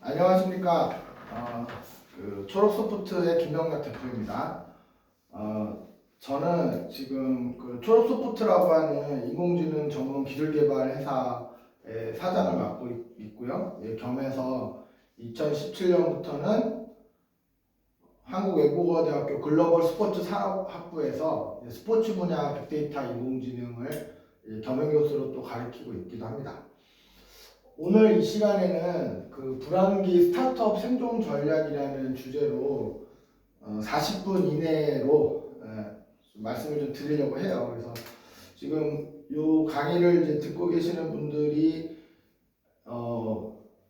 안녕하십니까. 초록소프트의 김명락 대표입니다. 저는 지금 초록소프트라고 하는 인공지능 전문 기술개발 회사의 사장을 맡고 있고요. 겸해서 2017년부터는 한국외국어대학교 글로벌 스포츠 산업학부에서 스포츠 분야 빅데이터 인공지능을 겸임교수로 또 가르치고 있기도 합니다. 오늘 이 시간에는 불황기 스타트업 생존 전략이라는 주제로 40분 이내로 말씀을 좀 드리려고 해요. 그래서 지금 이 강의를 이제 듣고 계시는 분들이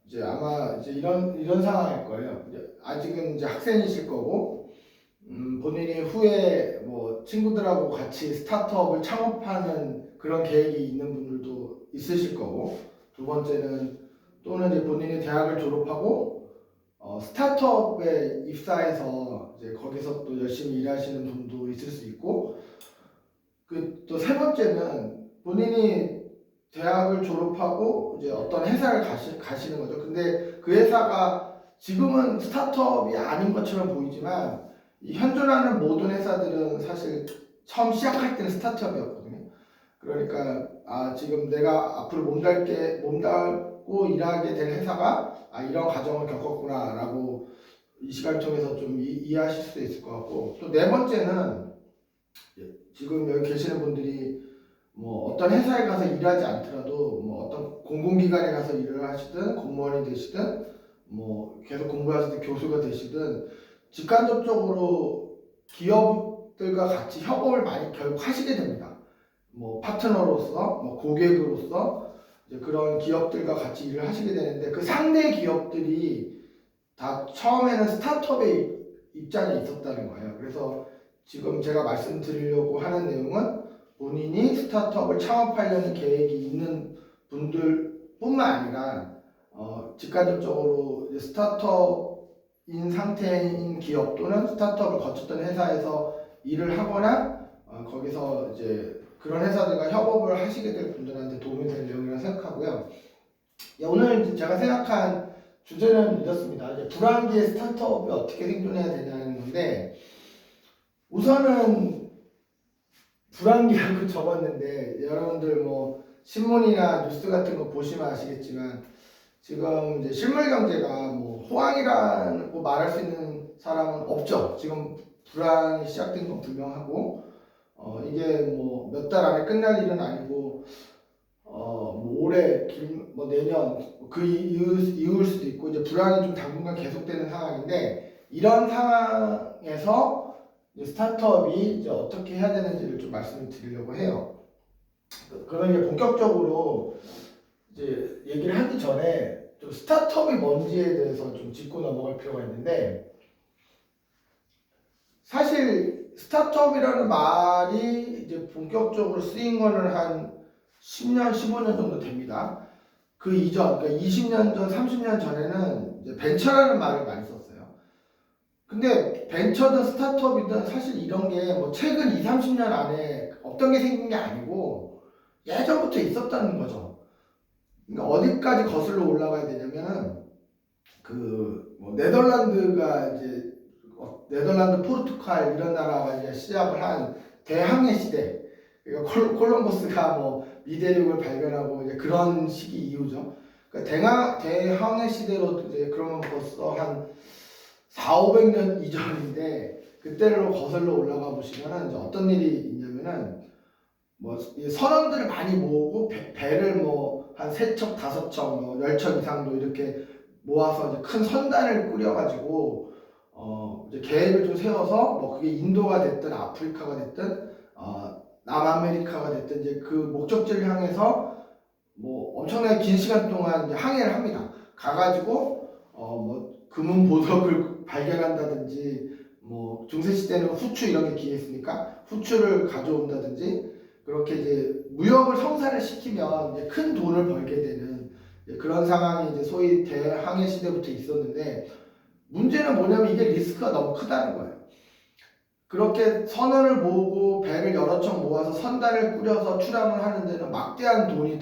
이제 아마 이제 이런 상황일 거예요. 아직은 이제 학생이실 거고, 본인이 후에 뭐 친구들하고 같이 스타트업을 창업하는 그런 계획이 있는 분들도 있으실 거고, 두 번째는 또는 이제 본인이 대학을 졸업하고 스타트업에 입사해서 이제 거기서 또 열심히 일하시는 분도 있을 수 있고, 또 세 번째는 본인이 대학을 졸업하고 이제 어떤 회사를 가시는 거죠. 근데 그 회사가 지금은 스타트업이 아닌 것처럼 보이지만 이 현존하는 모든 회사들은 사실 처음 시작할 때는 스타트업이었거든요. 그러니까 지금 내가 앞으로 몸담고 일하게 될 회사가 이런 과정을 겪었구나 라고 이 시간을 통해서 좀 이해하실 수도 있을 것 같고, 또 네 번째는 지금 여기 계시는 분들이 뭐 어떤 회사에 가서 일하지 않더라도 뭐 어떤 공공기관에 가서 일을 하시든 공무원이 되시든 뭐 계속 공부하시든 교수가 되시든 직간접적으로 기업들과 같이 협업을 많이 결국 하시게 됩니다. 뭐 파트너로서, 뭐 고객으로서 이제 그런 기업들과 같이 일을 하시게 되는데, 그 상대 기업들이 다 처음에는 스타트업의 입장에 있었다는 거예요. 그래서 지금 제가 말씀드리려고 하는 내용은 본인이 스타트업을 창업하려는 계획이 있는 분들뿐만 아니라 직간접적으로 스타트업인 상태인 기업 또는 스타트업을 거쳤던 회사에서 일을 하거나 거기서 이제 그런 회사들과 협업을 하시게 될 분들한테 도움이 될 내용이라고 생각하고요. 오늘 제가 생각한 주제는 이렇습니다. 이제 불황기에 스타트업이 어떻게 생존해야 되냐는 건데, 우선은 불황기라고 적었는데 여러분들 뭐 신문이나 뉴스 같은 거 보시면 아시겠지만 지금 이제 실물 경제가 뭐 호황이라고 말할 수 있는 사람은 없죠. 지금 불황이 시작된 건 분명하고 이게 뭐 몇 달 안에 끝날 일은 아니고 뭐 올해 뭐 내년 그 이후일 수도 있고 이제 불황이 좀 당분간 계속되는 상황인데, 이런 상황에서 이제 스타트업이 이제 어떻게 해야 되는지를 좀 말씀을 드리려고 해요. 그러면 이제 본격적으로 이제 얘기를 하기 전에 좀 스타트업이 뭔지에 대해서 좀 짚고 넘어갈 필요가 있는데, 사실 스타트업이라는 말이 이제 본격적으로 쓰인 거는 한 10년, 15년 정도 됩니다. 그 이전, 그러니까 20년 전, 30년 전에는 이제 벤처라는 말을 많이 썼어요. 근데 벤처든 스타트업이든 사실 이런 게 뭐 최근 20, 30년 안에 없던 게 생긴 게 아니고 예전부터 있었다는 거죠. 그러니까 어디까지 거슬러 올라가야 되냐면은 뭐 네덜란드가 이제 네덜란드, 포르투갈 이런 나라가 이제 시작을 한 대항해 시대. 그러니까 콜럼버스가 뭐 미대륙을 발견하고 이제 그런 시기 이후죠. 그러니까 대항해 시대로 이제 그러면 벌써 한 4, 500년 이전인데, 그때로 거슬러 올라가 보시면은 이제 어떤 일이 있냐면은 뭐 선원들을 많이 모으고 배를 뭐 한 3척, 5척, 뭐 10척 이상도 이렇게 모아서 이제 큰 선단을 꾸려가지고 이제 계획을 좀 세워서 뭐 그게 인도가 됐든 아프리카가 됐든 남아메리카가 됐든 이제 그 목적지를 향해서 뭐 엄청나게 긴 시간 동안 이제 항해를 합니다. 가가지고 뭐 금은 보석을 발견한다든지, 뭐 중세 시대는 후추 이런 게 귀했으니까 후추를 가져온다든지, 그렇게 이제 무역을 성사를 시키면 이제 큰 돈을 벌게 되는 그런 상황이 이제 소위 대항해 시대부터 있었는데, 문제는 뭐냐면 이게 리스크가 너무 크다는 거예요. 그렇게 선원을 모으고 배를 여러 척 모아서 선단을 꾸려서 출항을 하는 데는 막대한 돈이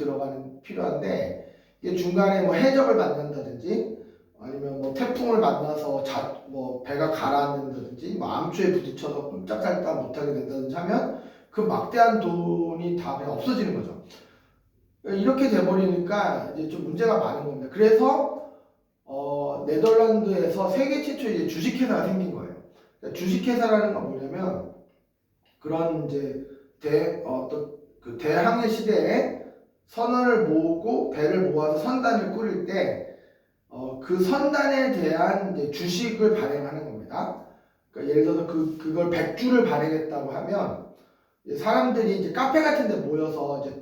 필요한데, 이게 중간에 뭐 해적을 만난다든지 아니면 뭐 태풍을 만나서 뭐 배가 가라앉는다든지 뭐 암초에 부딪혀서 꼼짝달싹 못하게 된다든지 하면 그 막대한 돈이 다 그냥 없어지는 거죠. 이렇게 돼버리니까 이제 좀 문제가 많은 겁니다. 그래서 네덜란드에서 세계 최초 이제 주식회사가 생긴 거예요. 그러니까 주식회사라는 건 뭐냐면 그런 이제 그 대항해 시대에 선원을 모으고 배를 모아서 선단을 꾸릴 때 그 선단에 대한 이제 주식을 발행하는 겁니다. 그러니까 예를 들어서 그걸 100주를 발행했다고 하면 이제 사람들이 이제 카페 같은 데 모여서 이제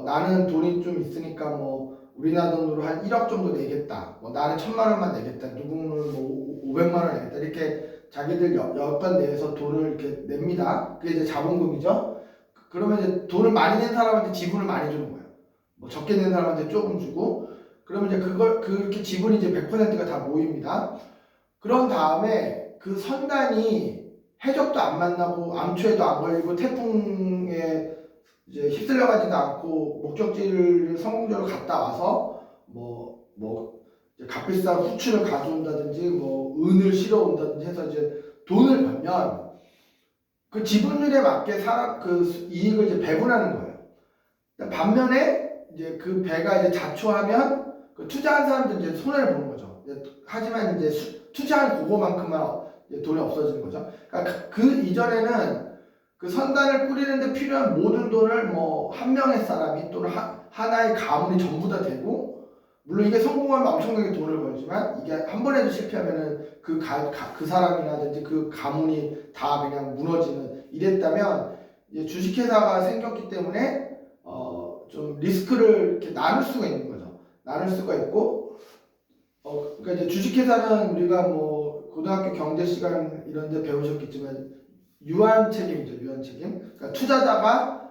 나는 돈이 좀 있으니까 뭐 우리나라 돈으로 한 1억 정도 내겠다. 뭐 나는 1,000만 원만 내겠다. 누구는 뭐 500만 원 내겠다. 이렇게 자기들 여건 내에서 돈을 이렇게 냅니다. 그게 이제 자본금이죠. 그러면 이제 돈을 많이 낸 사람한테 지분을 많이 주는 거예요. 뭐 적게 낸 사람한테 조금 주고, 그러면 이제 그렇게 지분이 이제 100%가 다 모입니다. 그런 다음에 그 선단이 해적도 안 만나고 암초에도 안 걸리고 태풍에 이제 휩쓸려가지도 않고 목적지를 성공적으로 갔다 와서 이제 값비싼 후추를 가져온다든지 뭐 은을 실어온다든지 해서 이제 돈을 벌면 그 지분율에 맞게 그 이익을 이제 배분하는 거예요. 반면에 이제 그 배가 이제 자초하면 그 투자한 사람들 이제 손해를 보는 거죠. 하지만 이제 투자한 그거만큼만 돈이 없어지는 거죠. 그러니까 그 이전에는 그 선단을 꾸리는데 필요한 모든 돈을 뭐 한 명의 사람이 또는 하나의 가문이 전부 다 되고, 물론 이게 성공하면 엄청나게 돈을 벌지만 이게 한 번에도 실패하면은 그 사람이라든지 그 가문이 다 그냥 무너지는, 이랬다면 이제 주식회사가 생겼기 때문에 좀 리스크를 이렇게 나눌 수가 있는 거죠. 나눌 수가 있고, 그러니까 이제 주식회사는 우리가 뭐 고등학교 경제 시간 이런 데 배우셨겠지만 유한 책임이죠. 유한 책임. 그러니까 투자자가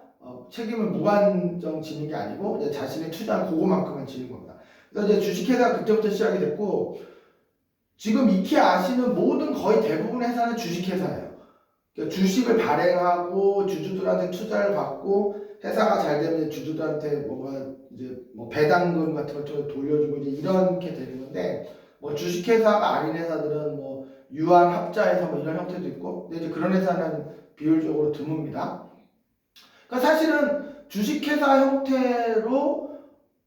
책임을 무한정 지는 게 아니고 이제 자신의 투자한 그거만큼만 지는 겁니다. 그래서 이제 주식회사가 그때부터 시작이 됐고, 지금 익히 아시는 모든 거의 대부분의 회사는 주식회사예요. 그러니까 주식을 발행하고 주주들한테 투자를 받고 회사가 잘 되면 주주들한테 뭔가 이제 뭐 배당금 같은 걸 돌려주고 이제 이렇게 되는 건데, 뭐 주식회사가 아닌 회사들은 뭐 유한 합자회사 뭐 이런 형태도 있고, 근데 이제 그런 회사는 비율적으로 드뭅니다. 그러니까 사실은 주식회사 형태로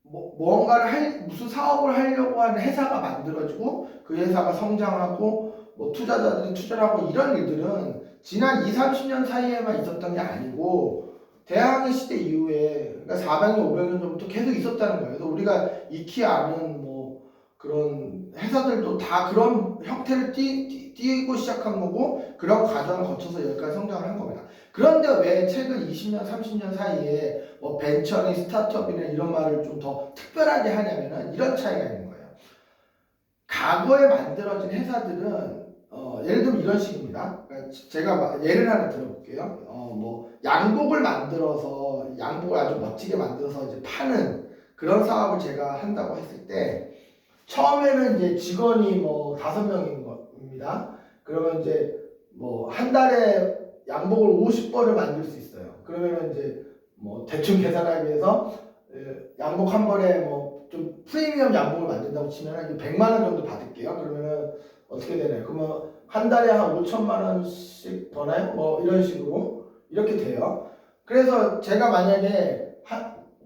뭔가를 무슨 사업을 하려고 하는 회사가 만들어지고 그 회사가 성장하고 뭐 투자자들이 투자를 하고 이런 일들은 지난 20-30년 사이에만 있었던 게 아니고 대항해 시대 이후에, 그러니까 400년, 500년 전부터 계속 있었다는 거예요. 그래서 우리가 익히 아는 뭐 그런 회사들도 다 그런 형태를 띄고 시작한 거고 그런 과정을 거쳐서 여기까지 성장을 한 겁니다. 그런데 왜 최근 20년, 30년 사이에 뭐 벤처니 스타트업이나 이런 말을 좀 더 특별하게 하냐면은 이런 차이가 있는 거예요. 과거에 만들어진 회사들은 예를 들면 이런 식입니다. 그러니까 제가 예를 하나 들어볼게요. 뭐 양복을 만들어서 양복을 아주 멋지게 만들어서 이제 파는 그런 사업을 제가 한다고 했을 때 처음에는 이제 직원이 뭐 5명인 겁니다. 그러면 이제 뭐 한 달에 양복을 50벌을 만들 수 있어요. 그러면 이제 뭐 대충 계산하기 위해서 양복 한 벌에 뭐 좀 프리미엄 양복을 만든다고 치면 100만 원 정도 받을게요. 그러면은 어떻게 되나요? 그러면 한 달에 한 5천만 원씩 버나요? 뭐 이런 식으로 이렇게 돼요. 그래서 제가 만약에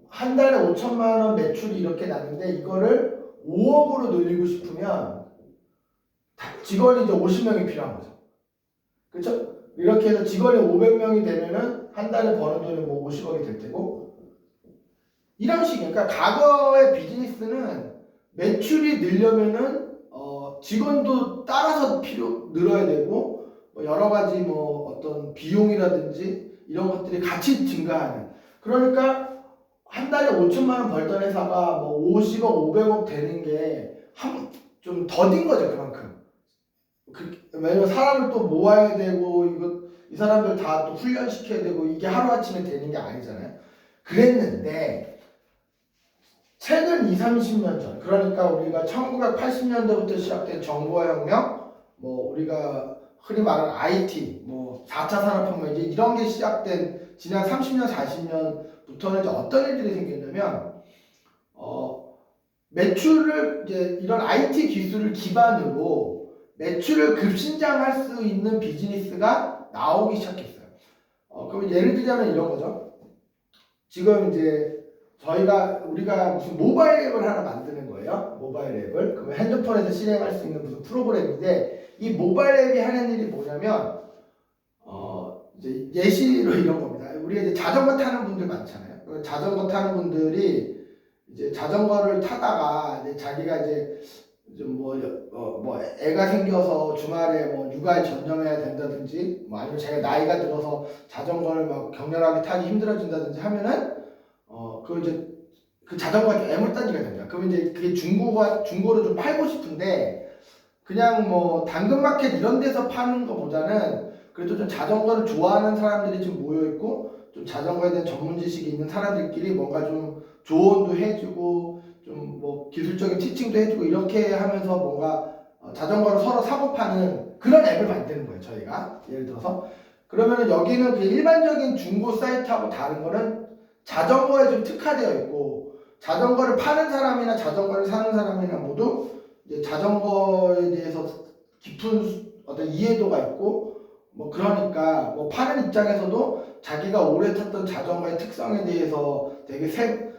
한 달에 5천만 원 매출이 이렇게 나는데 이거를 5억으로 늘리고 싶으면 직원이 이제 50명이 필요한 거죠. 그렇죠? 이렇게 해서 직원이 500명이 되면은 한 달에 버는 돈이 뭐 50억이 될 테고, 이런 식이에요. 그러니까 과거의 비즈니스는 매출이 늘려면은 직원도 따라서 늘어야 되고 뭐 여러 가지 뭐 어떤 비용이라든지 이런 것들이 같이 증가하는, 그러니까 한 달에 5천만 원 벌던 회사가 뭐 50억, 500억 되는 게 좀 더딘 거죠. 그만큼. 왜냐면 사람을 또 모아야 되고 이 사람들 다 또 훈련시켜야 되고 이게 하루아침에 되는 게 아니잖아요. 그랬는데 최근 20-30년 전, 그러니까 우리가 1980년대부터 시작된 정보화혁명, 뭐 우리가 흔히 말하는 IT, 뭐 4차 산업혁명 이제 이런 게 시작된 지난 30년, 40년부터는 이제 어떤 일들이 생겼냐면 매출을 이제 이런 IT 기술을 기반으로 매출을 급신장할 수 있는 비즈니스가 나오기 시작했어요. 그럼 예를 들자면 이런 거죠. 지금 이제 우리가 무슨 모바일 앱을 하나 만드는 거예요. 모바일 앱을. 그러면 핸드폰에서 실행할 수 있는 무슨 프로그램인데 이 모바일 앱이 하는 일이 뭐냐면 이제 예시로 이런 겁니다. 우리가 이제 자전거 타는 분들 많잖아요. 자전거 타는 분들이 이제 자전거를 타다가 이제 자기가 이제 좀 뭐 애가 생겨서 주말에 뭐 육아에 전념해야 된다든지 뭐 아니면 자기가 나이가 들어서 자전거를 막 격렬하게 타기 힘들어진다든지 하면은 그 이제 그 자전거가 애물단지가 됩니다. 그러면 이제 그게 중고로 좀 팔고 싶은데 그냥 뭐 당근마켓 이런 데서 파는 것보다는 그래도 좀 자전거를 좋아하는 사람들이 좀 모여 있고 좀 자전거에 대한 전문 지식이 있는 사람들끼리 뭔가 좀 조언도 해주고 좀 뭐 기술적인 티칭도 해주고 이렇게 하면서 뭔가 자전거를 서로 사고 파는 그런 앱을 만드는 거예요. 저희가 예를 들어서 그러면은 여기는 그 일반적인 중고 사이트하고 다른 거는 자전거에 좀 특화되어 있고 자전거를 파는 사람이나 자전거를 사는 사람이나 모두 이제 자전거에 대해서 깊은 어떤 이해도가 있고 뭐 그러니까 뭐 파는 입장에서도 자기가 오래 탔던 자전거의 특성에 대해서 되게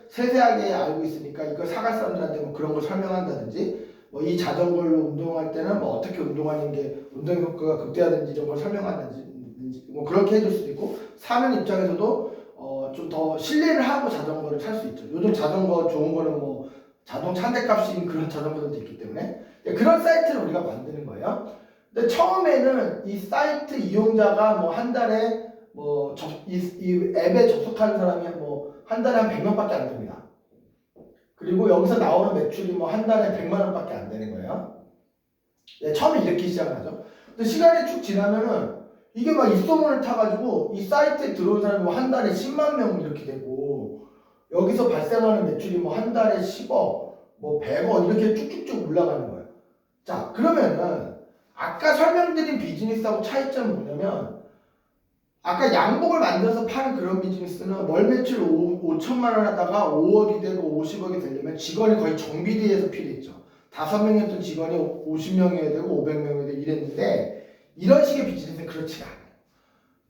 세세하게 알고 있으니까 이걸 사갈 사람들한테 뭐 그런 걸 설명한다든지 뭐 이 자전거로 운동할 때는 뭐 어떻게 운동하는 게 운동 효과가 극대화되는지 이런 걸 설명한다든지 뭐 그렇게 해줄 수도 있고 사는 입장에서도 좀 더 신뢰를 하고 자전거를 살 수 있죠. 요즘 자전거 좋은 거는 뭐 자동차 한 대 값인 그런 자전거들도 있기 때문에 그런 사이트를 우리가 만드는 거예요. 근데 처음에는 이 사이트 이용자가 뭐 한 달에 뭐 이 앱에 접속하는 사람이 뭐 한 달에 한 100명밖에 안 됩니다. 그리고 여기서 나오는 매출이 뭐 한 달에 100만 원밖에 안 되는 거예요. 처음에 이렇게 시작을 하죠. 근데 시간이 쭉 지나면은 이게 막 입소문을 타가지고 이 사이트에 들어온 사람이 뭐 한 달에 10만 명 이렇게 되고 여기서 발생하는 매출이 뭐 한 달에 10억, 뭐 100억 이렇게 쭉쭉쭉 올라가는 거예요. 자, 그러면은 아까 설명드린 비즈니스하고 차이점은 뭐냐면 아까 양복을 만들어서 파는 그런 비즈니스는 월 매출 5천만 원 하다가 5억이 되고 50억이 되려면 직원이 거의 정비대에서 필요했죠. 5명이었던 직원이 50명이어야 되고 500명이어야 되고 이랬는데 이런 식의 비즈니스는 그렇지가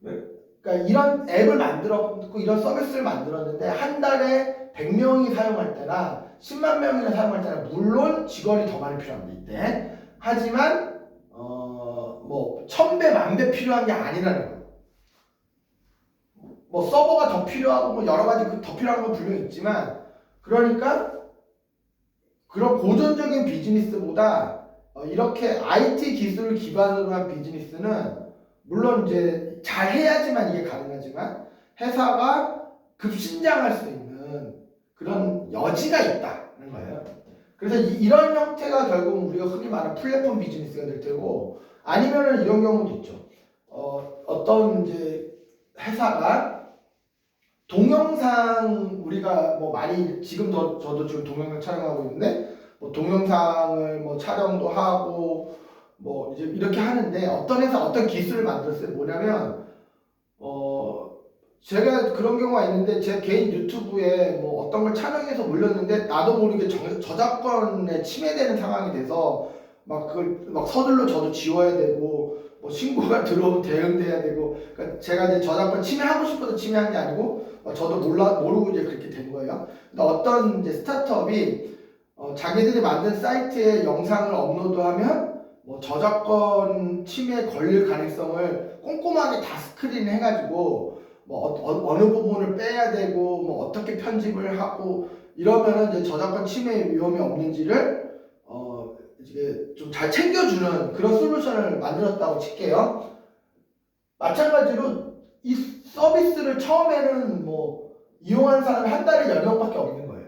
않아요. 그러니까 이런 앱을 만들었고 이런 서비스를 만들었는데 한 달에 100명이 사용할 때나 10만 명이나 사용할 때나 물론 직원이 더 많이 필요합니다. 이때. 하지만 뭐 1000배, 10,000배 필요한 게 아니라는 거예요. 뭐 서버가 더 필요하고 뭐 여러 가지 더 필요한 건 분명히 있지만 그러니까 그런 고전적인 비즈니스보다 이렇게 IT 기술을 기반으로 한 비즈니스는 물론 이제 잘 해야지만 이게 가능하지만 회사가 급신장할 수 있는 그런 여지가 있다는 거예요. 그래서 이런 형태가 결국 우리가 흔히 말하는 플랫폼 비즈니스가 될 테고 아니면은 이런 경우도 있죠. 어떤 이제 회사가 동영상 우리가 뭐 많이 저도 지금 동영상 촬영하고 있는데 뭐 동영상을 뭐 촬영도 하고 뭐 이제 이렇게 하는데 어떤 회사 어떤 기술을 만들었어요. 뭐냐면 제가 그런 경우가 있는데 제 개인 유튜브에 뭐 어떤 걸 촬영해서 올렸는데 나도 모르게 저작권에 침해되는 상황이 돼서 막 그걸 막 서둘러 저도 지워야 되고 뭐 신고가 들어오면 대응돼야 되고 그러니까 제가 이제 저작권 침해하고 싶어서 침해한 게 아니고 저도 모르고 이제 그렇게 된 거예요. 근데 어떤 이제 스타트업이 자기들이 만든 사이트에 영상을 업로드하면 뭐 저작권 침해 걸릴 가능성을 꼼꼼하게 다 스크린 해가지고 뭐 어느 부분을 빼야 되고 뭐 어떻게 편집을 하고 이러면은 이제 저작권 침해 위험이 없는지를 이게 좀 잘 챙겨주는 그런 솔루션을 만들었다고 칠게요. 마찬가지로 이 서비스를 처음에는 뭐 이용하는 사람이 한 달에 10명밖에 없는 거예요.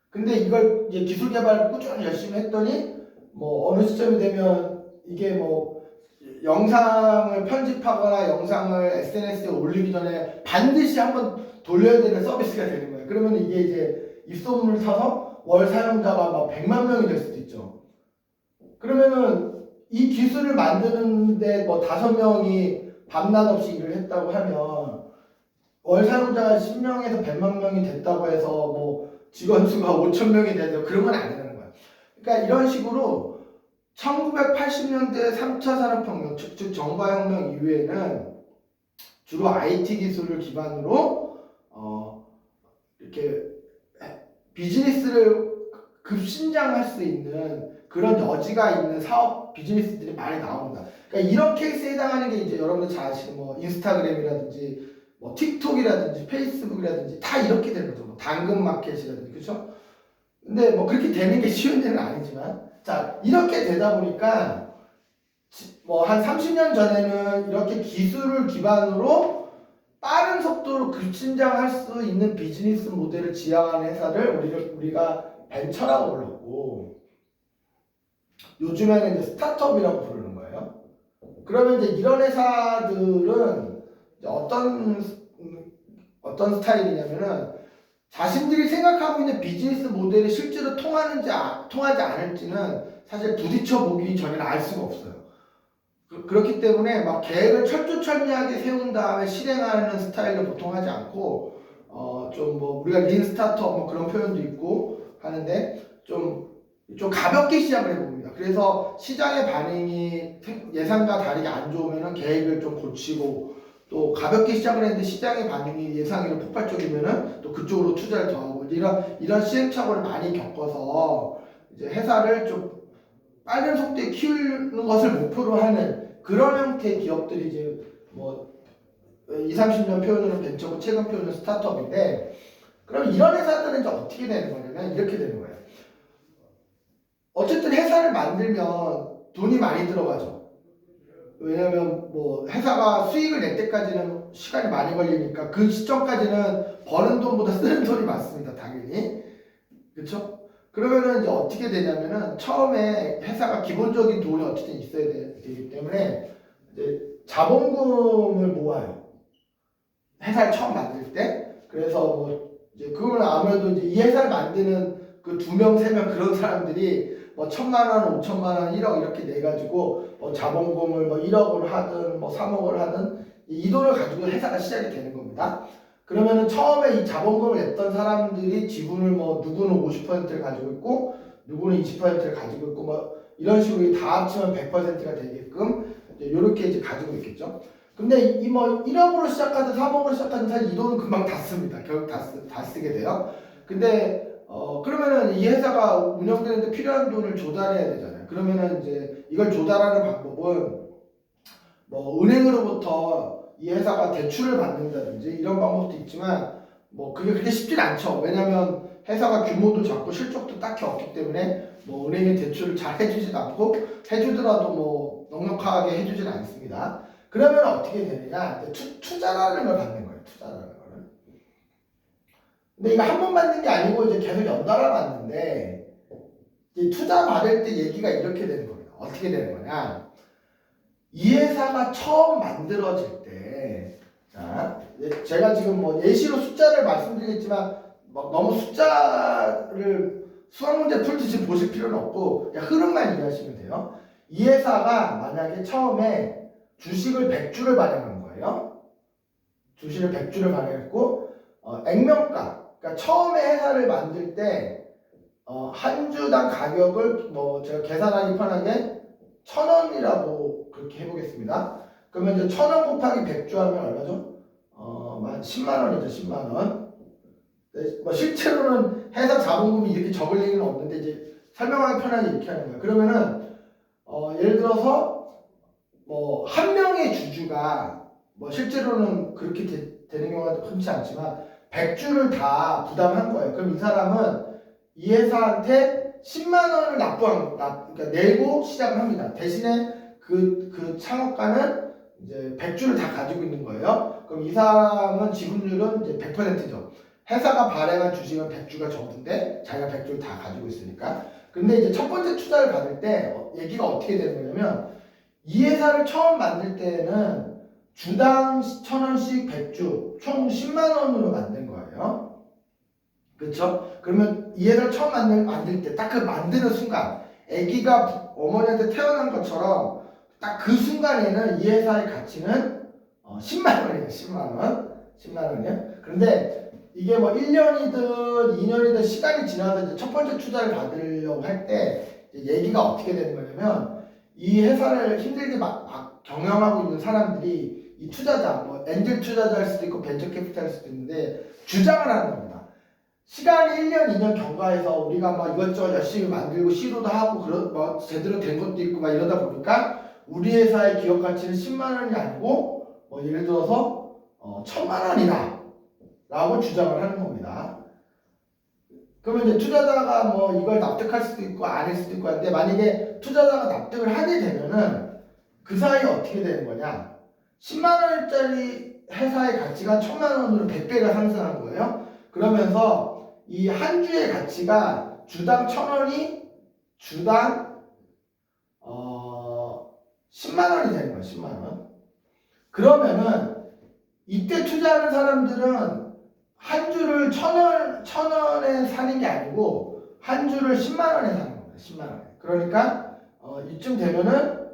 근데 이걸 이제 기술 개발을 꾸준히 열심히 했더니 뭐 어느 시점이 되면 이게 뭐 영상을 편집하거나 영상을 SNS에 올리기 전에 반드시 한번 돌려야 되는 서비스가 되는 거예요. 그러면 이게 이제 입소문을 타서 월 사용자가 막 100만 명이 될 수도 있죠. 그러면은 이 기술을 만드는데 뭐 5명이 밤낮 없이 일을 했다고 하면 월 사용자가 10명에서 100만 명이 됐다고 해서 뭐 직원 수가 5,000명이 돼서 그런 건 아니라는 거야. 그러니까 이런 식으로 1980년대 3차 산업혁명, 즉 정과혁명 이후에는 주로 IT 기술을 기반으로 이렇게 비즈니스를 급신장할 수 있는 그런 여지가 있는 사업 비즈니스들이 많이 나옵니다. 그러니까 이런 케이스에 해당하는 게 이제 여러분들 잘 아시는 뭐 인스타그램이라든지 뭐 틱톡이라든지 페이스북이라든지 다 이렇게 되는 거죠. 뭐 당근마켓이라든지 그렇죠? 근데 뭐 그렇게 되는 게 쉬운 일은 아니지만 자 이렇게 되다 보니까 뭐 한 30년 전에는 이렇게 기술을 기반으로 빠른 속도로 급신장할 수 있는 비즈니스 모델을 지향하는 회사를 우리가 벤처라고 불렀고 요즘에는 이제 스타트업이라고 부르는 거예요. 그러면 이제 이런 회사들은 이제 어떤 스타일이냐면은 자신들이 생각하고 있는 비즈니스 모델이 실제로 통하는지 통하지 않을지는 사실 부딪혀 보기 전에는 알 수가 없어요. 그렇기 때문에 막 계획을 철두철미하게 세운 다음에 실행하는 스타일을 보통 하지 않고 좀 뭐 우리가 린 스타트업 뭐 그런 표현도 있고 하는데 좀 가볍게 시작을 해봅니다. 그래서 시장의 반응이 예상과 다르게 안 좋으면 계획을 좀 고치고 또 가볍게 시작을 했는데 시장의 반응이 예상외로 폭발적이면은 또 그쪽으로 투자를 더 하고 이런 시행착오를 많이 겪어서 이제 회사를 좀 빠른 속도에 키우는 것을 목표로 하는 그런 형태의 기업들이 이제 뭐 20, 30년 표현으로 벤처고 최근 표현은 스타트업인데 그럼 이런 회사들은 이제 어떻게 되는 거냐면 이렇게 되는 거예요. 어쨌든 회사를 만들면 돈이 많이 들어가죠. 왜냐면 뭐 회사가 수익을 낼 때까지는 시간이 많이 걸리니까 그 시점까지는 버는 돈보다 쓰는 돈이 많습니다. 당연히. 그렇죠? 그러면은 이제 어떻게 되냐면은 처음에 회사가 기본적인 돈이 어쨌든 있어야 되기 때문에 이제 자본금을 모아요. 회사를 처음 만들 때. 그래서 뭐 이제 그걸 아무래도 이제 이 회사를 만드는 그 2명, 3명 그런 사람들이 뭐 1,000만 원, 5천만 원, 1억 이렇게 내 가지고 뭐 자본금을 뭐 1억을 하든 뭐 3억을 하든 이 돈을 가지고 회사가 시작이 되는 겁니다. 그러면은 처음에 이 자본금을 냈던 사람들이 지분을 뭐 누구는 50%를 가지고 있고 누구는 20%를 가지고 있고 뭐 이런 식으로 다 합치면 100%가 되게끔 이렇게 이제 가지고 있겠죠. 근데 이 뭐 1억으로 시작하든 3억으로 시작하든 사실 이 돈은 금방 다 씁니다. 결국 다 쓰게 돼요. 근데 그러면은 이 회사가 운영되는데 필요한 돈을 조달해야 되잖아요. 그러면은 이제 이걸 조달하는 방법은 뭐 은행으로부터 이 회사가 대출을 받는다든지 이런 방법도 있지만 뭐 그게 그렇게 쉽진 않죠. 왜냐하면 회사가 규모도 작고 실적도 딱히 없기 때문에 뭐 은행에 대출을 잘 해주진 않고 해주더라도 뭐 넉넉하게 해주진 않습니다. 그러면 어떻게 되느냐? 투자라는 걸 받는 거예요. 투자라는 거는. 근데 이거 한 번 받는 게 아니고 이제 계속 연달아 받는데 이 투자 받을 때 얘기가 이렇게 되는 겁니다. 어떻게 되는 거냐? 이 회사가 처음 만들어질 때, 자, 제가 지금 뭐 예시로 숫자를 말씀드리겠지만 너무 숫자를 수학 문제 풀듯이 보실 필요는 없고 그냥 흐름만 이해하시면 돼요. 이 회사가 만약에 처음에 주식을 100주를 발행한 거예요. 주식을 100주를 발행했고 액면가, 그러니까 처음에 회사를 만들 때 한 주당 가격을 뭐 제가 계산하기 편하게 1,000원이라고 그렇게 해보겠습니다. 그러면 이제 1,000원 곱하기 100주 하면 얼마죠? 10만 원이죠. 10만 원. 뭐 실제로는 회사 자본금이 이렇게 적을 리는 없는데 이제 설명하기 편하게 이렇게 하는 거예요. 그러면은 예를 들어서 뭐 한 명의 주주가 뭐 실제로는 그렇게 되는 경우가 흔치 않지만 100주를 다 부담한 거예요. 그럼 이 사람은 이 회사한테 10만 원을 그러니까 내고 시작을 합니다. 대신에 그 창업가는 이제 100주를 다 가지고 있는 거예요. 그럼 이 사람은 지분율은 이제 100%죠. 회사가 발행한 주식은 100주가 전부인데 자기가 100주를 다 가지고 있으니까. 근데 이제 첫 번째 투자를 받을 때 얘기가 어떻게 되는 거냐면 이 회사를 처음 만들 때는 주당 1,000원씩 100주 총 10만 원으로 만든 거예요. 그렇죠? 그러면 이 회사를 처음 만들 때 딱 그 만드는 순간 아기가 어머니한테 태어난 것처럼 딱 그 순간에는 이 회사의 가치는 10만 원이에요. 10만 원. 10만 원이요. 그런데 이게 뭐 1년이든 2년이든 시간이 지나서 이제 첫 번째 투자를 받으려고 할 때 얘기가 어떻게 되는 거냐면 이 회사를 힘들게 막 경영하고 있는 사람들이 이 투자자, 뭐 엔젤 투자자일 수도 있고 벤처 캐피탈일 수도 있는데 주장을 하는 겁니다. 시간이 1년, 2년 경과해서 우리가 막 이것저것 열심히 만들고 시도도 하고 그런 뭐 제대로 된 것도 있고 막 이러다 보니까 우리 회사의 기업 가치는 10만 원이 아니고 뭐 예를 들어서 1000만 원이다 라고 주장을 하는 겁니다. 그러면 이제 투자자가 뭐 이걸 납득할 수도 있고 아닐 수도 있고 한데 만약에 투자자가 납득을 하게 되면은 그 사이에 어떻게 되는 거냐? 10만 원짜리 회사의 가치가 1000만 원으로 100배가 상승한 거예요. 그러면서 이 한 주의 가치가 주당 1000원이 주당 10만 원이 되는 거예요. 10만 원. 그러면은 이때 투자하는 사람들은 한 주를 1000원에 사는 게 아니고 한 주를 10만 원에 사는 겁니다. 10만 원에. 그러니까 이쯤 되면은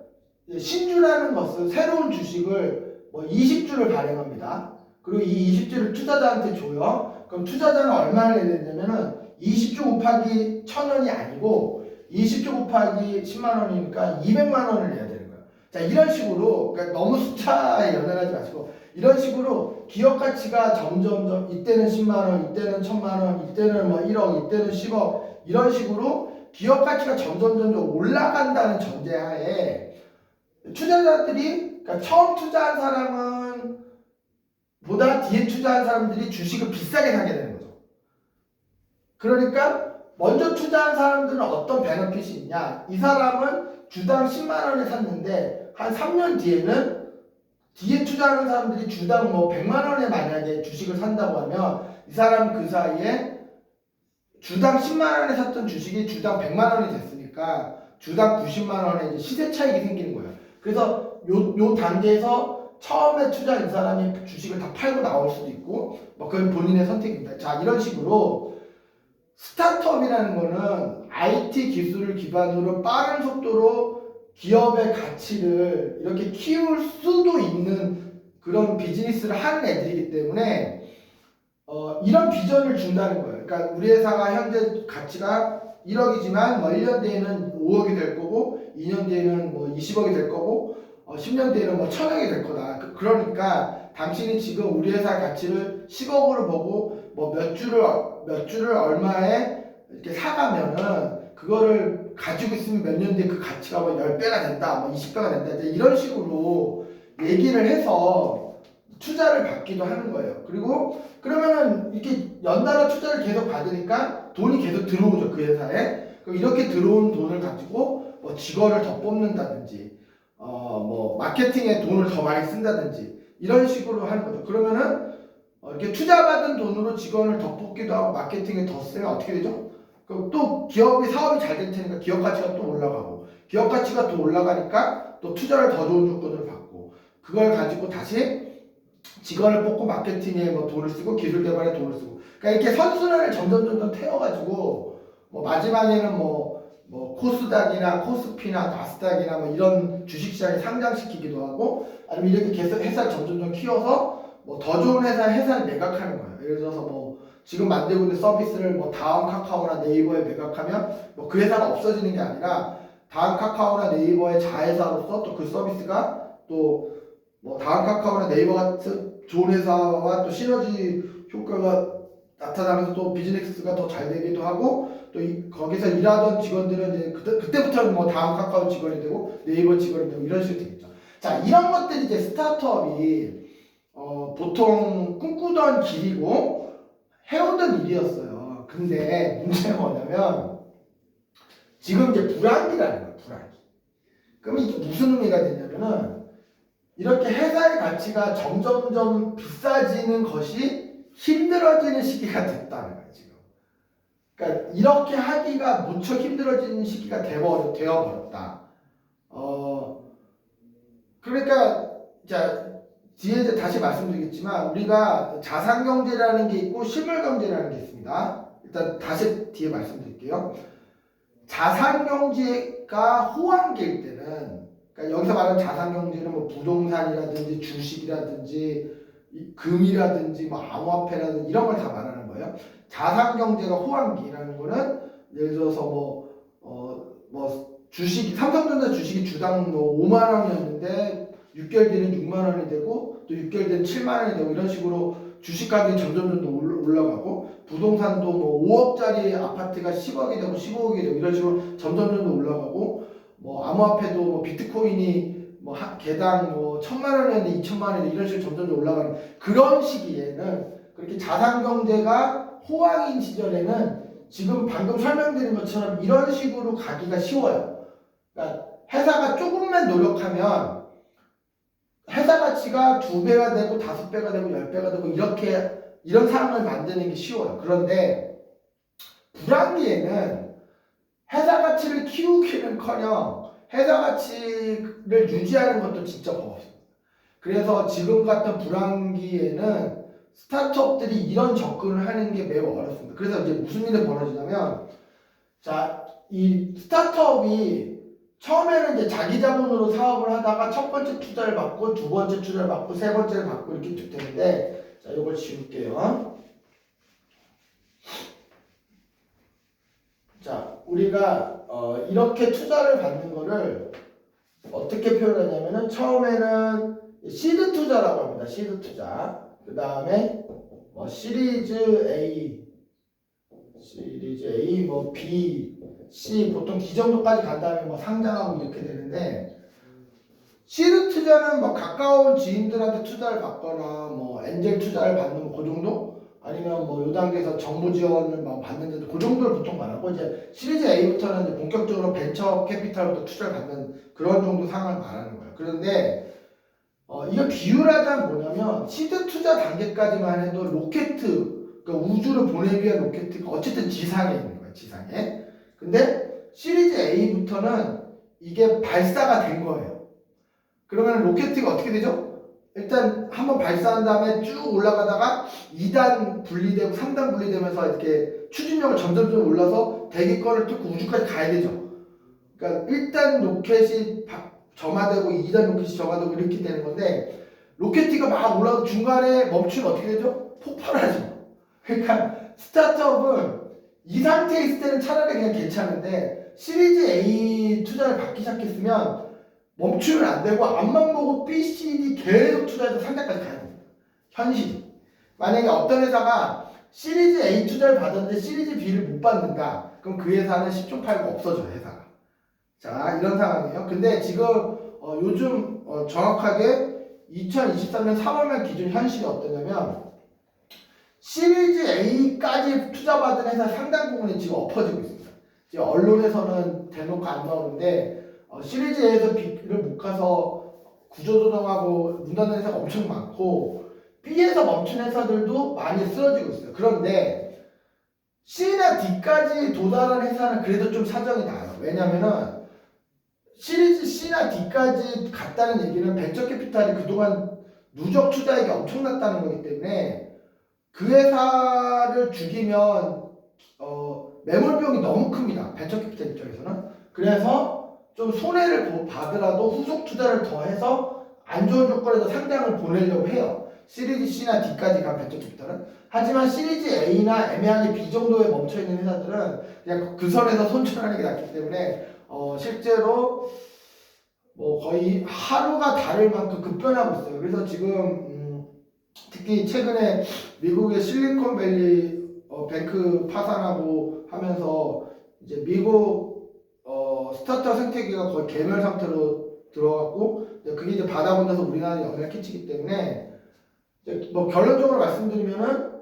신주라는 것은 새로운 주식을 뭐 20주를 발행합니다. 그리고 이 20주를 투자자한테 줘요. 그럼 투자자는 얼마를 내야 되냐면은 20주 곱하기 1000원이 아니고 20주 곱하기 10만 원이니까 200만 원을 내야 되는 거예요. 자, 이런 식으로 그러니까 너무 숫자에 연연하지 마시고 이런 식으로 기업 가치가 점점점 이때는 10만 원, 이때는 1000만 원, 이때는 뭐 1억, 이때는 10억 이런 식으로 기업 가치가 점점 올라간다는 전제하에 투자자들이 그러니까 처음 투자한 사람은 보다 뒤에 투자한 사람들이 주식을 비싸게 사게 되는 거죠. 그러니까 먼저 투자한 사람들은 어떤 베너핏이 있냐? 이 사람은 주당 10만 원에 샀는데 한 3년 뒤에는 뒤에 투자하는 사람들이 주당 뭐 100만 원에 만약에 주식을 산다고 하면 이 사람 그 사이에 주당 10만 원에 샀던 주식이 주당 100만 원이 됐으니까 주당 90만 원의 시세 차익이 생기는 거예요. 그래서 요 단계에서 처음에 투자한 사람이 주식을 다 팔고 나올 수도 있고 뭐 그건 본인의 선택입니다. 자, 이런 식으로 스타트업이라는 거는 IT 기술을 기반으로 빠른 속도로 기업의 가치를 이렇게 키울 수도 있는 그런 비즈니스를 하는 애들이기 때문에 이런 비전을 준다는 거예요. 그러니까 우리 회사가 현재 가치가 1억이지만 뭐 1년 뒤에는 5억이 될 거고 2년 뒤에는 뭐 20억이 될 거고 10년 뒤에는 뭐 1000억이 될 거다. 그러니까 당신이 지금 우리 회사 가치를 10억으로 보고 뭐 몇 주를 얼마에 이렇게 사가면은 그거를 가지고 있으면 몇 년 뒤에 그 가치가 뭐 10배가 된다, 뭐 20배가 된다. 이런 식으로 얘기를 해서 투자를 받기도 하는 거예요. 그리고 그러면은 이렇게 연달아 투자를 계속 받으니까 돈이 계속 들어오죠, 그 회사에. 그럼 이렇게 들어온 돈을 가지고 뭐 직원을 더 뽑는다든지 뭐 마케팅에 돈을 더 많이 쓴다든지 이런 식으로 하는 거죠. 그러면은 이렇게 투자받은 돈으로 직원을 더 뽑기도 하고 마케팅에 더 쓰면 어떻게 되죠? 그럼 또 기업이 사업이 잘 될 테니까 기업 가치가 또 올라가고 기업 가치가 또 올라가니까 또 투자를 더 좋은 조건을 받고 그걸 가지고 다시 직원을 뽑고 마케팅에 뭐 돈을 쓰고 기술 개발에 돈을 쓰고 그러니까 이렇게 선순환을 점점 태워가지고 뭐 마지막에는 뭐 코스닥이나 코스피나 나스닥이나 뭐 이런 주식시장에 상장시키기도 하고 아니면 이렇게 계속 회사를 점점 키워서 뭐 더 좋은 회사를 매각하는 거예요. 예를 들어서 뭐 지금 만들고 있는 서비스를 뭐 다음 카카오나 네이버에 매각하면 뭐 그 회사가 없어지는 게 아니라 다음 카카오나 네이버의 자회사로서 또 그 서비스가 또 뭐 다음 카카오나 네이버 같은 좋은 회사와 또 시너지 효과가 나타나면서 또 비즈니스가 더 잘 되기도 하고 또 거기서 일하던 직원들은 이제 그때부터는 뭐 다음 카카오 직원이 되고 네이버 직원이 되고 이런 식으로 되겠죠. 자, 이런 것들이 이제 스타트업이 보통 꿈꾸던 길이고 해오던 일이었어요. 근데 문제가 뭐냐면 지금 이제 불황기라는 거예요. 불황기. 그럼 이게 무슨 의미가 되냐면은 이렇게 회사의 가치가 점점점 비싸지는 것이 힘들어지는 시기가 됐다는 거예요. 지금. 그러니까 이렇게 하기가 무척 힘들어지는 시기가 되어버렸다. 그러니까 자 뒤에 이제 다시 말씀드리겠지만 우리가 자산경제라는 게 있고 실물경제라는 게 있습니다. 일단 다시 뒤에 말씀드릴게요. 자산경제가 호황기일 때는 그러니까 여기서 말하는 자산경제는 뭐 부동산이라든지 주식이라든지 이 금이라든지 뭐 암호화폐라든지 이런 걸 다 말하는 거예요. 자산 경제가 호황기라는 거는 예를 들어서 뭐 주식이 삼성전자 주식이 주당 뭐 5만 원이었는데 6개월 뒤는 6만 원이 되고 또 6개월 뒤는 7만 원이 되고 이런 식으로 주식 가격이 점점 올라가고 부동산도 뭐 5억짜리 아파트가 10억이 되고 15억이 되고 이런 식으로 점점 올라가고 뭐 암호화폐도 뭐 비트코인이 뭐 개당 뭐 1,000만 원이었는데 2,000만 원이 이런 식으로 점점 올라가는 그런 시기에는 그렇게 자산 경제가 호황인 시절에는 지금 방금 설명드린 것처럼 이런 식으로 가기가 쉬워요. 그러니까 회사가 조금만 노력하면 회사 가치가 2배가 되고 5배가 되고 10배가 되고 이런 상황을 만드는 게 쉬워요. 그런데 불황기에는 회사 가치를 키우기는커녕 회사 가치를 유지하는 것도 진짜 버겁습니다. 그래서 지금 같은 불황기에는 스타트업들이 이런 접근을 하는 게 매우 어렵습니다. 그래서 이제 무슨 일이 벌어지냐면, 자, 이 스타트업이 처음에는 이제 자기 자본으로 사업을 하다가 첫 번째 투자를 받고 두 번째 투자를 받고 세 번째를 받고 이렇게 쭉 되는데, 자, 이걸 지울게요. 자, 우리가 이렇게 투자를 받는 거를 어떻게 표현하냐면은 처음에는 시드 투자라고 합니다. 시드 투자. 그 다음에 뭐 시리즈 A, 뭐 B, C 보통 D 정도까지 간 다음에 뭐 상장하고 이렇게 되는데 시드 투자는 뭐 가까운 지인들한테 투자를 받거나 뭐 엔젤 투자를 받는 그 정도? 아니면 뭐 요 단계에서 정부 지원을 막 받는데도 그 정도를 보통 말하고 이제 시리즈 A부터는 이제 본격적으로 벤처 캐피탈부터 투자를 받는 그런 정도 상황을 말하는 거예요. 그런데 이거 비유하자면 뭐냐면 시드 투자 단계까지만 해도 로켓, 그러니까 우주를 보내기 위한 로켓가 어쨌든 지상에 있는 거예요. 지상에. 근데 시리즈 A부터는 이게 발사가 된 거예요. 그러면 로켓가 어떻게 되죠? 일단 한번 발사한 다음에 쭉 올라가다가 2단 분리되고 3단 분리되면서 이렇게 추진력을 점점 올라서 대기권을 뚫고 우주까지 가야 되죠. 그러니까 1단 로켓이 점화되고 2단 로켓이 점화되고 이렇게 되는 건데 로켓티가 막 올라가고 중간에 멈추면 어떻게 되죠? 폭발하죠. 그러니까 스타트업은 이 상태에 있을 때는 차라리 그냥 괜찮은데 시리즈 A 투자를 받기 시작했으면 멈추면 안 되고 앞만 보고 B, C, D 계속 투자해서 상장까지 가야 됩니다. 현실이. 만약에 어떤 회사가 시리즈 A 투자를 받았는데 시리즈 B를 못 받는다. 그럼 그 회사는 10조 팔고 없어져요. 회사가. 자, 이런 상황이에요. 근데 지금 요즘 정확하게 2023년 3월말 기준 현실이 어떠냐면 시리즈 A까지 투자받은 회사 상당 부분이 지금 엎어지고 있습니다. 지금 언론에서는 대놓고 안 나오는데 시리즈 A에서 B를 못 가서 구조조정하고 문 닫는 회사가 엄청 많고 B에서 멈춘 회사들도 많이 쓰러지고 있어요. 그런데 C나 D까지 도달한 회사는 그래도 좀 사정이 나요. 왜냐면은 시리즈 C나 D까지 갔다는 얘기는 벤처 캐피탈이 그동안 누적 투자액이 엄청났다는 거기 때문에 그 회사를 죽이면 매몰 비용이 너무 큽니다. 벤처 캐피탈 입장에서는. 그래서 좀 손해를 받으라도 후속 투자를 더해서 안 좋은 조건에서 상장을 보내려고 해요. 시리즈 C나 D까지 간 벤처 캐피탈은. 하지만 시리즈 A나 애매하게 B 정도에 멈춰있는 회사들은 그냥 그 선에서 손절하는 게 낫기 때문에 실제로 뭐 거의 하루가 다를 만큼 급변하고 있어요. 그래서 지금 특히 최근에 미국의 실리콘밸리 뱅크 파산하고 하면서 이제 미국 스타트업 생태계가 거의 괴멸 상태로 들어갔고 그게 이제 받아본다서 우리나라에 영향을 끼치기 때문에 이제 뭐 결론적으로 말씀드리면은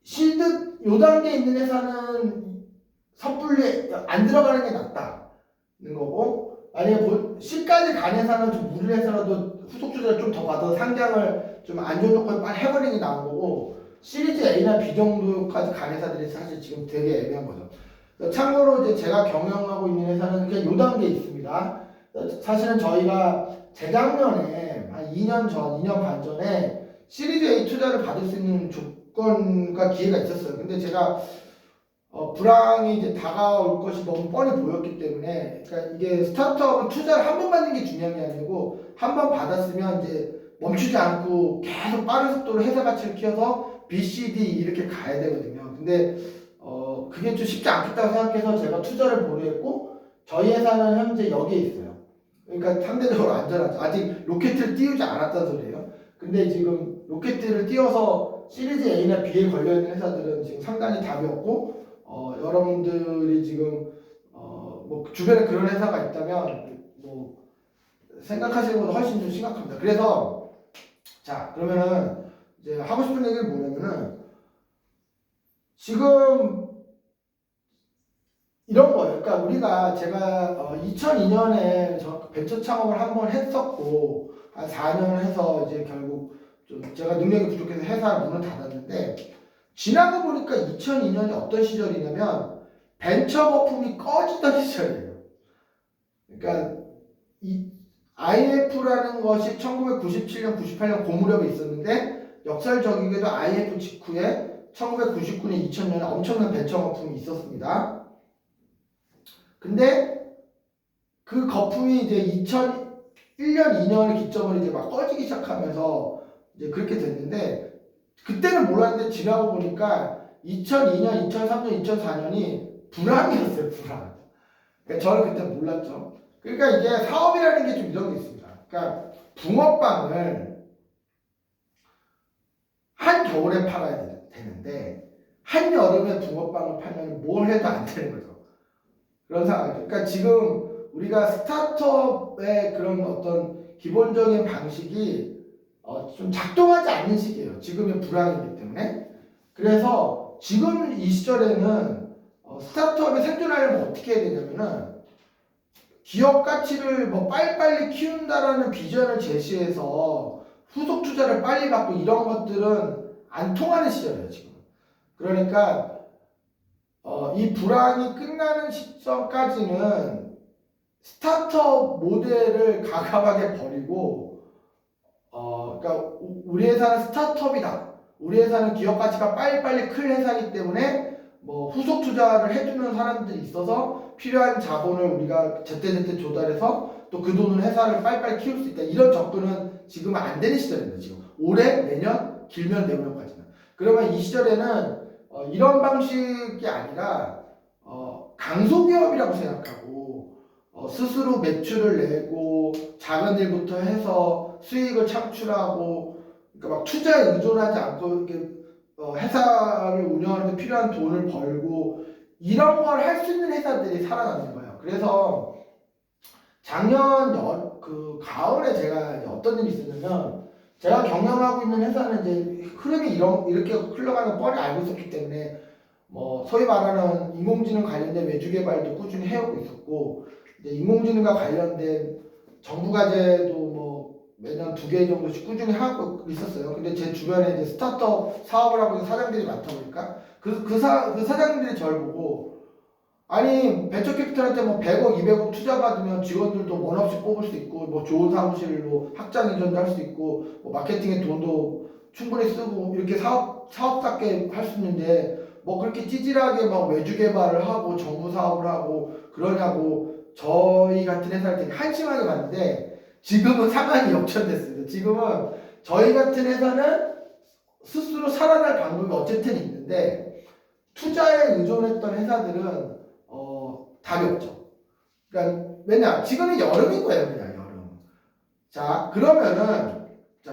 시드 요 단계에 있는 회사는 섣불리 안 들어가는 게 낫다는 거고 만약에 C까지 간 회사는 좀 무리해서라도 후속 투자를 좀 더 받아서 상장을 좀 안 좋은 조건에 빨리 해버리는 게 나은 거고 시리즈 A나 B 정도까지 간 회사들이 사실 지금 되게 애매한 거죠. 참고로 이제 제가 경영하고 있는 회사는 그냥 요 단계에 있습니다. 사실은 저희가 재작년에 한 2년 반 전에 시리즈 A 투자를 받을 수 있는 조건과 기회가 있었어요. 근데 제가 불황이 이제 다가올 것이 너무 뻔히 보였기 때문에 그러니까 이게 스타트업은 투자를 한 번 받는 게 중요한 게 아니고 한 번 받았으면 이제 멈추지 않고 계속 빠른 속도로 회사 가치를 키워서 B, C, D 이렇게 가야 되거든요. 근데 그게 좀 쉽지 않겠다고 생각해서 제가 투자를 보류했고 저희 회사는 현재 여기에 있어요. 그러니까 상대적으로 안전하죠. 아직 로켓을 띄우지 않았다는 소리예요. 근데 지금 로켓을 띄워서 시리즈 A나 B에 걸려있는 회사들은 지금 상당히 답이 없고 여러분들이 지금 뭐 주변에 그런 회사가 있다면 뭐 생각하시는 것보다 훨씬 좀 심각합니다. 그래서 자 그러면은 이제 하고 싶은 얘기는 뭐냐면은 지금 이런 거예요. 그러니까 우리가 제가 2002년에 벤처 창업을 한번 했었고 한 4년 해서 이제 결국 좀 제가 능력이 부족해서 회사 문을 닫았는데 지나고 보니까 2002년이 어떤 시절이냐면 벤처 거품이 꺼지던 시절이에요. 그러니까 이 IMF라는 것이 1997년, 98년 그 무렵에 있었는데 역설적이게도 IMF 직후에 1999년, 2000년에 엄청난 벤처 거품이 있었습니다. 근데 그 거품이 이제 2001년, 2년을 기점으로 이제 막 꺼지기 시작하면서 이제 그렇게 됐는데 그때는 몰랐는데 지나고 보니까 2002년, 2003년, 2004년이 불황이었어요, 불황. 그러니까 저는 그때 몰랐죠. 그러니까 이게 사업이라는 게 좀 이런 게 있습니다. 그러니까 붕어빵을 한겨울에 팔아야 되는데 한여름에 붕어빵을 팔면 뭘 해도 안 되는 거죠. 그런 상황이죠. 그러니까 지금 우리가 스타트업의 그런 어떤 기본적인 방식이 좀 작동하지 않는 시기예요. 지금의 불황이기 때문에. 그래서 지금 이 시절에는 스타트업이 생존하려면 어떻게 해야 되냐면은 기업 가치를 뭐 빨리빨리 키운다라는 비전을 제시해서 후속 투자를 빨리 받고 이런 것들은 안 통하는 시절이에요, 지금. 그러니까 이 불황이 끝나는 시점까지는 스타트업 모델을 과감하게 버리고 그러니까 우리 회사는 스타트업이다. 우리 회사는 기업 가치가 빨리빨리 클 회사이기 때문에 뭐 후속 투자를 해주는 사람들이 있어서 필요한 자본을 우리가 제때제때 조달해서 또 그 돈으로 회사를 빨리빨리 키울 수 있다. 이런 접근은 지금은 안 되는 시절입니다. 지금 올해, 내년, 길면 내후년까지는. 그러면 이 시절에는 이런 방식이 아니라 강소기업이라고 생각하고 스스로 매출을 내고 작은 일부터 해서 수익을 창출하고 그러니까 막 투자에 의존하지 않고 이렇게 회사를 운영하는 데 필요한 돈을 벌고 이런 걸 할 수 있는 회사들이 살아나는 거예요. 그래서 작년 그 가을에 제가 이제 어떤 일이 있었냐면 제가 경영하고 있는 회사는 이제 흐름이 이렇게 흘러가는 걸 뻔히 알고 있었기 때문에 뭐 소위 말하는 인공지능 관련된 외주 개발도 꾸준히 해오고 있었고 이제 인공지능과 관련된 정부 과제도 뭐 매년 2개 정도씩 꾸준히 하고 있었어요. 근데 제 주변에 이제 스타트업 사업을 하고 있는 사장들이 많다 보니까 그 사장님들이 저를 보고 아니 벤처 캐피탈한테 뭐 100억, 200억 투자 받으면 직원들도 원 없이 뽑을 수 있고 뭐 좋은 사무실로 확장 이전도 할 수 있고 뭐 마케팅에 돈도 충분히 쓰고 이렇게 사업답게 할 수 있는데 뭐 그렇게 찌질하게 막 외주 개발을 하고 정부 사업을 하고 그러냐고 저희 같은 회사를 되게 한심하게 봤는데 지금은 상황이 역전됐습니다. 지금은 저희 같은 회사는 스스로 살아날 방법이 어쨌든 있는데 투자에 의존했던 회사들은 답이 없죠. 그러니까 왜냐 지금은 여름인 거예요, 그냥 여름. 자 그러면은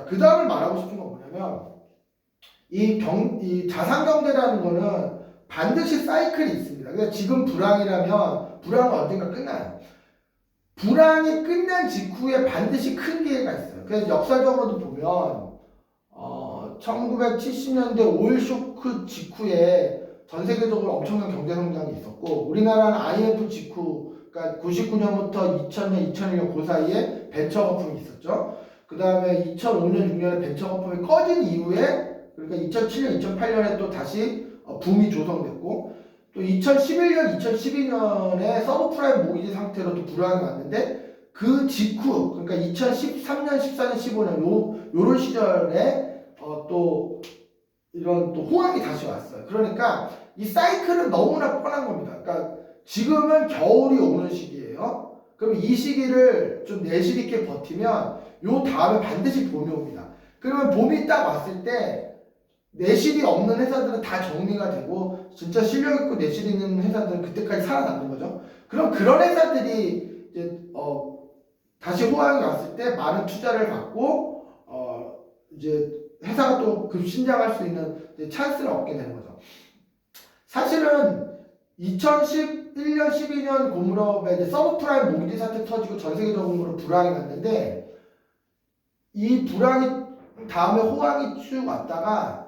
그 다음을 말하고 싶은 건 뭐냐면 이 자산 경제라는 거는 반드시 사이클이 있습니다. 그러니까 지금 불황이라면 불황은 언젠가 끝나요. 불황이 끝난 직후에 반드시 큰 기회가 있어요. 그래서 역사적으로도 보면 1970년대 오일 쇼크 직후에 전 세계적으로 엄청난 경제 성장이 있었고 우리나라는 IMF 직후 그러니까 99년부터 2000년, 2001년 그 사이에 벤처 거품이 있었죠. 그 다음에 2005년, 6년에 벤처 거품이 꺼진 이후에 그러니까 2007년, 2008년에 또 다시 붐이 조성됐고 또 2011년, 2012년에 서브프라임 모기지 상태로 또 불황이 왔는데 그 직후 그러니까 2013년, 14년, 15년 요런 시절에 또 이런 또 호황이 다시 왔어요. 그러니까 이 사이클은 너무나 뻔한 겁니다. 그러니까 지금은 겨울이 오는 시기예요. 그럼 이 시기를 좀 내실 있게 버티면 요 다음에 반드시 봄이 옵니다. 그러면 봄이 딱 왔을 때 내실이 없는 회사들은 다 정리가 되고 진짜 실력 있고 내실 있는 회사들은 그때까지 살아남는 거죠. 그럼 그런 회사들이 이제 다시 호황이 왔을 때 많은 투자를 받고 이제 회사가 또 급신장할 수 있는 찬스를 얻게 되는 거죠. 사실은 2011년, 12년 고무럽에 이제 서브프라임 모기지 사태 터지고 전 세계적으로 불황이 났는데 이 불황이 다음에 호황이 쭉 왔다가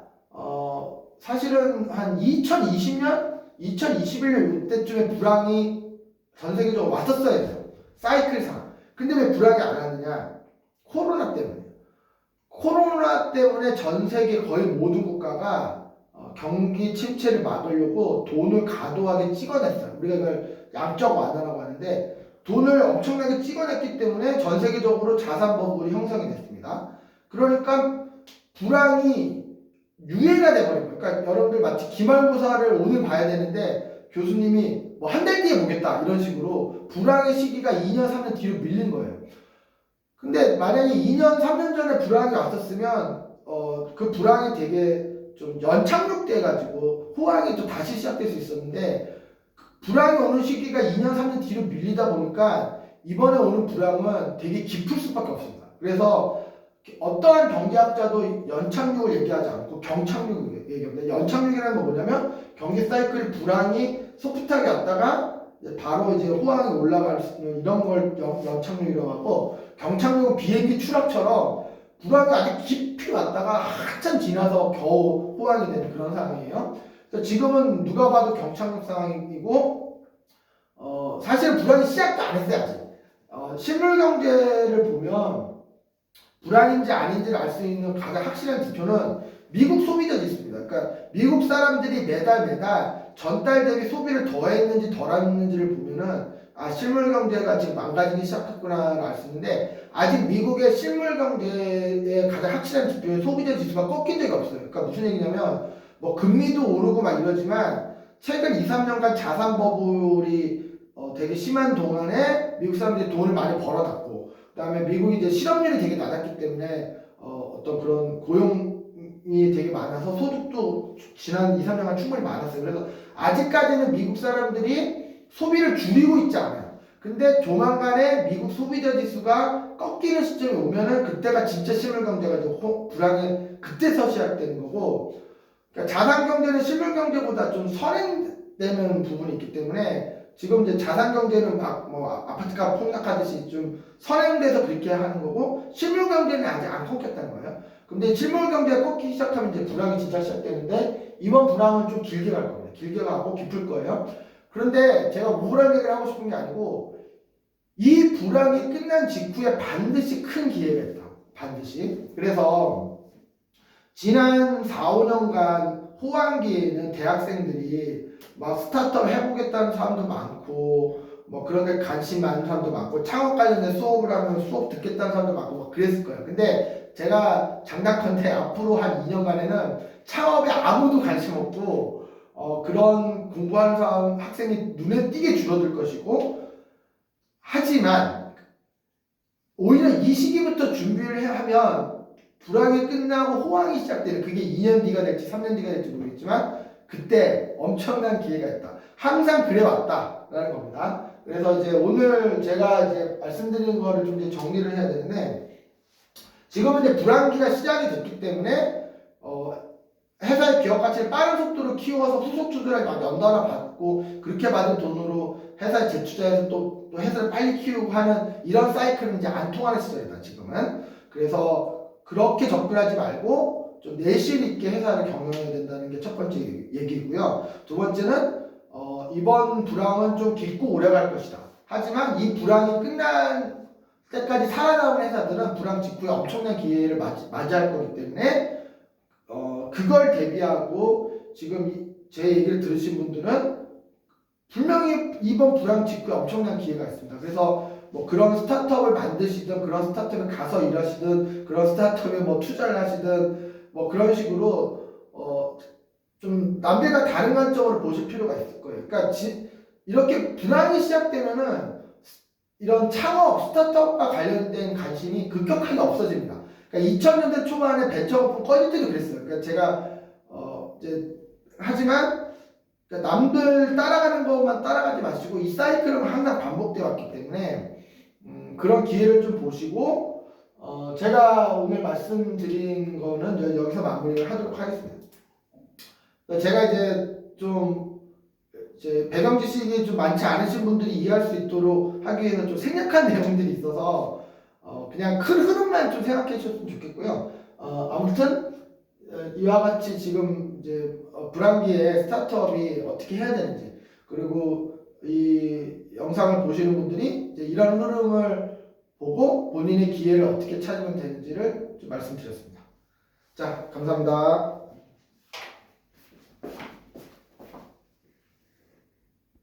사실은 한 2020년, 2021년 이때쯤에 불황이 전 세계적으로 왔었어야 돼요. 사이클상. 근데 왜 불황이 안 왔느냐? 코로나 때문에. 코로나 때문에 전 세계 거의 모든 국가가 경기 침체를 막으려고 돈을 과도하게 찍어냈어요. 우리가 이걸 양적 완화라고 하는데 돈을 엄청나게 찍어냈기 때문에 전 세계적으로 자산 버블이 형성이 됐습니다. 그러니까 불황이 유예가 돼버린 거예요. 그러니까 여러분들 마치 기말고사를 오늘 봐야 되는데 교수님이 뭐 한 달 뒤에 보겠다 이런 식으로 불황의 시기가 2년, 3년 뒤로 밀린 거예요. 근데 만약에 2년, 3년 전에 불황이 왔었으면 그 불황이 되게 좀 연착륙돼 가지고 호황이 또 다시 시작될 수 있었는데 불황이 오는 시기가 2년, 3년 뒤로 밀리다 보니까 이번에 오는 불황은 되게 깊을 수밖에 없습니다. 그래서 어떠한 경제학자도 연착륙을 얘기하지 않고 경착륙을 얘기합니다. 연착륙이라는 건 뭐냐면 경기 사이클이 불황이 소프트하게 왔다가 바로 이제 호황이 올라갈 수 있는 이런 걸 연착륙이라고 하고 경착륙은 비행기 추락처럼 불황이 아주 깊이 왔다가 한참 지나서 겨우 호황이 되는 그런 상황이에요. 그래서 지금은 누가 봐도 경착륙 상황이고 사실 불황이 시작도 안 했어요 아직. 실물 경제를 보면 불황인지 아닌지를 알 수 있는 가장 확실한 지표는 미국 소비자 지수입니다. 그러니까 미국 사람들이 매달 전달 대비 소비를 더 했는지 덜 했는지를 보면은 실물 경제가 지금 망가지기 시작했구나를 알 수 있는데 아직 미국의 실물 경제의 가장 확실한 지표인 소비자 지수가 꺾인 적이 없어요. 그러니까 무슨 얘기냐면 뭐 금리도 오르고 막 이러지만 최근 2, 3년간 자산 버블이 되게 심한 동안에 미국 사람들이 돈을 많이 벌어놨고 그다음에 미국이 이제 실업률이 되게 낮았기 때문에 어떤 그런 고용이 되게 많아서 소득도 지난 2, 3년간 충분히 많았어요. 그래서 아직까지는 미국 사람들이 소비를 줄이고 있지 않아요. 근데 조만간에 미국 소비자 지수가 꺾이는 시점이 오면은 그때가 진짜 실물 경제가 이제 불황이 그때서 시작되는 거고 그러니까 자산 경제는 실물 경제보다 좀 선행되는 부분이 있기 때문에 지금 이제 자산 경제는 막 뭐 아파트가 폭락하듯이 좀 선행돼서 그렇게 하는 거고 실물 경제는 아직 안 꺾였다는 거예요. 근데 실물 경제가 꺾이기 시작하면 이제 불황이 진짜 시작되는데 이번 불황은 좀 길게 갈 겁니다. 길게 가고 깊을 거예요. 그런데 제가 우울한 얘기를 하고 싶은 게 아니고 이 불황이 끝난 직후에 반드시 큰 기회가 있다. 반드시. 그래서 지난 4, 5년간 호황기에는 대학생들이 막 스타트업 해보겠다는 사람도 많고 뭐 그런 데 관심 많은 사람도 많고 창업 관련된 수업을 하면 수업 듣겠다는 사람도 많고 막 그랬을 거예요. 근데 제가 장담컨대 앞으로 한 2년간에는 창업에 아무도 관심 없고 그런 공부하는 사람 학생이 눈에 띄게 줄어들 것이고 하지만 오히려 이 시기부터 준비를 하면 불황이 끝나고 호황이 시작되는 그게 2년 뒤가 될지 3년 뒤가 될지 모르겠지만 그때 엄청난 기회가 있다. 항상 그래왔다라는 겁니다. 그래서 이제 오늘 제가 이제 말씀드리는 거를 좀 이제 정리를 해야 되는데 지금은 이제 불황기가 시작이 됐기 때문에 회사의 기업 가치를 빠른 속도로 키워서 후속 투자를 막 연달아 받고 그렇게 받은 돈으로 회사에 재투자해서 또 회사를 빨리 키우고 하는 이런 사이클은 이제 안 통하는 시절이다 지금은. 그래서 그렇게 접근하지 말고 좀 내실 있게 회사를 경영해야 된다는 게 첫 번째 얘기고요. 두 번째는 이번 불황은 좀 깊고 오래 갈 것이다. 하지만 이 불황이 끝난 때까지 살아남은 회사들은 불황 직후에 엄청난 기회를 맞이할 거기 때문에 그걸 대비하고 지금 제 얘기를 들으신 분들은 분명히 이번 불황 직후에 엄청난 기회가 있습니다. 그래서 뭐 그런 스타트업을 만드시든 그런 스타트업에 가서 일하시든 그런 스타트업에 뭐 투자를 하시든 뭐 그런 식으로 좀 남들과 다른 관점으로 보실 필요가 있을 거예요. 그러니까 이렇게 불황이 시작되면은 이런 창업, 스타트업과 관련된 관심이 급격하게 없어집니다. 그러니까 2000년대 초반에 벤처가 꺼질 때도 그랬어요. 그러니까 제가 이제 하지만 그러니까 남들 따라가는 것만 따라가지 마시고 이 사이클은 항상 반복되어 왔기 때문에 그런 기회를 좀 보시고 제가 오늘 말씀드린 거는 여기서 마무리를 하도록 하겠습니다. 제가 이제 배경 지식이 좀 많지 않으신 분들이 이해할 수 있도록 하기 위해서 좀 생략한 내용들이 있어서 그냥 큰 흐름만 좀 생각해 주셨으면 좋겠고요. 아무튼 이와 같이 지금 이제 불황기에 스타트업이 어떻게 해야 되는지, 그리고 이 영상을 보시는 분들이 이제 이런 흐름을 보고 본인의 기회를 어떻게 찾으면 되는지를 좀 말씀드렸습니다. 자, 감사합니다.